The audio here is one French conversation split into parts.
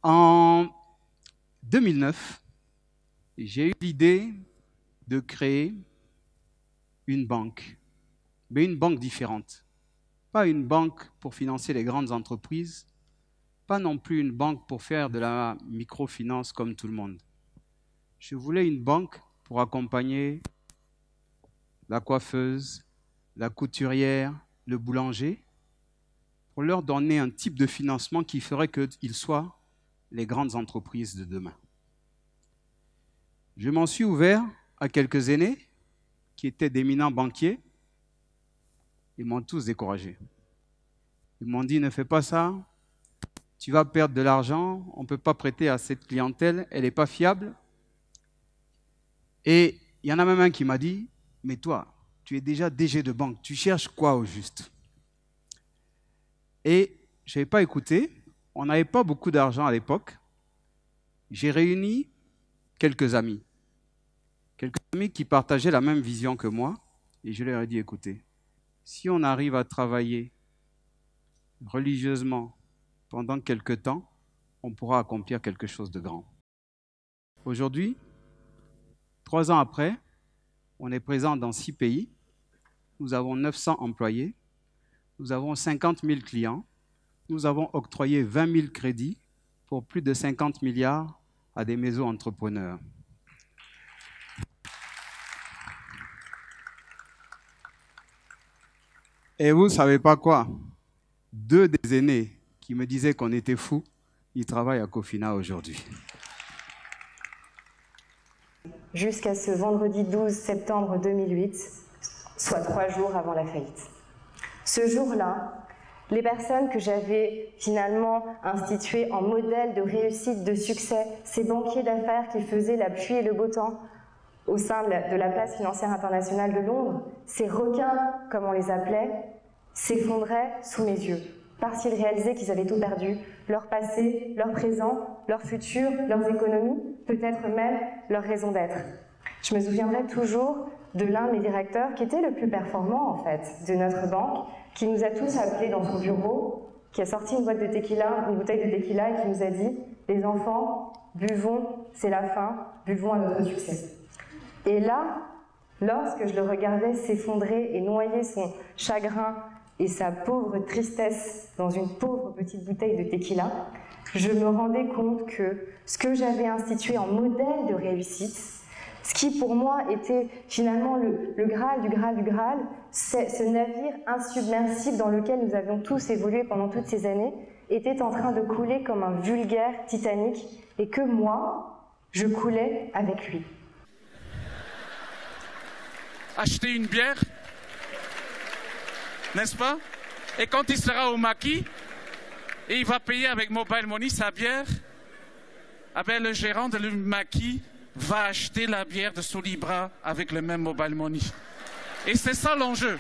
En 2009, j'ai eu l'idée de créer une banque, mais une banque différente. Pas une banque pour financer les grandes entreprises, pas non plus une banque pour faire de la microfinance comme tout le monde. Je voulais une banque pour accompagner la coiffeuse, la couturière, le boulanger, pour leur donner un type de financement qui ferait qu'ils soient les grandes entreprises de demain. Je m'en suis ouvert à quelques aînés qui étaient d'éminents banquiers. Ils m'ont tous découragé. Ils m'ont dit, ne fais pas ça, tu vas perdre de l'argent, on ne peut pas prêter à cette clientèle, elle n'est pas fiable. Et il y en a même un qui m'a dit, mais toi, tu es déjà DG de banque, tu cherches quoi au juste? Et je n'avais pas écouté, on n'avait pas beaucoup d'argent à l'époque. J'ai réuni quelques amis qui partageaient la même vision que moi, et je leur ai dit, écoutez, si on arrive à travailler religieusement pendant quelque temps, on pourra accomplir quelque chose de grand. Aujourd'hui, 3 ans après, on est présent dans 6 pays, nous avons 900 employés, nous avons 50 000 clients, nous avons octroyé 20 000 crédits pour plus de 50 milliards à des maisons entrepreneurs. Et vous ne savez pas quoi? 2 des aînés qui me disaient qu'on était fous, ils travaillent à Cofina aujourd'hui. Jusqu'à ce vendredi 12 septembre 2008, soit 3 jours avant la faillite. Ce jour-là, les personnes que j'avais finalement instituées en modèle de réussite, de succès, ces banquiers d'affaires qui faisaient la pluie et le beau temps au sein de la place financière internationale de Londres, ces requins, comme on les appelait, s'effondraient sous mes yeux, parce qu'ils réalisaient qu'ils avaient tout perdu, leur passé, leur présent, leur futur, leurs économies, peut-être même leur raison d'être. Je me souviendrai toujours de l'un de mes directeurs qui était le plus performant en fait de notre banque, qui nous a tous appelés dans son bureau, qui a sorti une bouteille de tequila et qui nous a dit « Les enfants, buvons, c'est la fin, buvons à notre succès ». Et là, lorsque je le regardais s'effondrer et noyer son chagrin et sa pauvre tristesse dans une pauvre petite bouteille de tequila, je me rendais compte que ce que j'avais institué en modèle de réussite, ce qui pour moi était finalement le Graal du Graal du Graal, c'est ce navire insubmersible dans lequel nous avions tous évolué pendant toutes ces années, était en train de couler comme un vulgaire Titanic et que moi, je coulais avec lui. Acheter une bière, n'est-ce pas? Et quand il sera au maquis, et il va payer avec Mobile Money sa bière, ah ben le gérant de le maquis va acheter la bière de Solibra avec le même Mobile Money. Et c'est ça l'enjeu.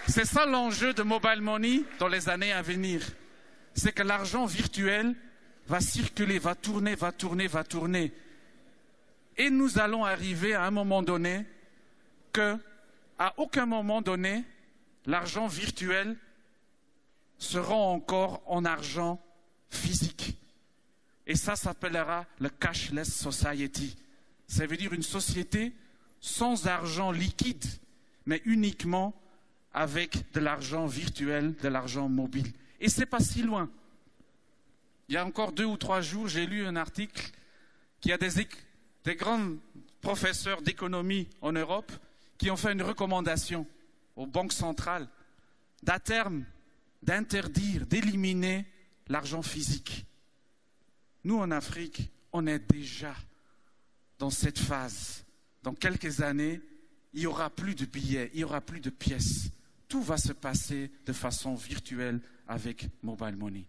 C'est ça l'enjeu de Mobile Money dans les années à venir. C'est que l'argent virtuel va circuler, va tourner, va tourner, va tourner. Et nous allons arriver à un moment donné que, à aucun moment donné, l'argent virtuel sera encore en argent physique. Et ça s'appellera le cashless society. Ça veut dire une société sans argent liquide, mais uniquement avec de l'argent virtuel, de l'argent mobile. Et c'est pas si loin. Il y a encore 2 ou 3 jours, j'ai lu un article qui a des grands professeurs d'économie en Europe qui ont fait une recommandation aux banques centrales d'à terme d'interdire, d'éliminer l'argent physique. Nous, en Afrique, on est déjà dans cette phase. Dans quelques années, il n'y aura plus de billets, il n'y aura plus de pièces. Tout va se passer de façon virtuelle avec Mobile Money.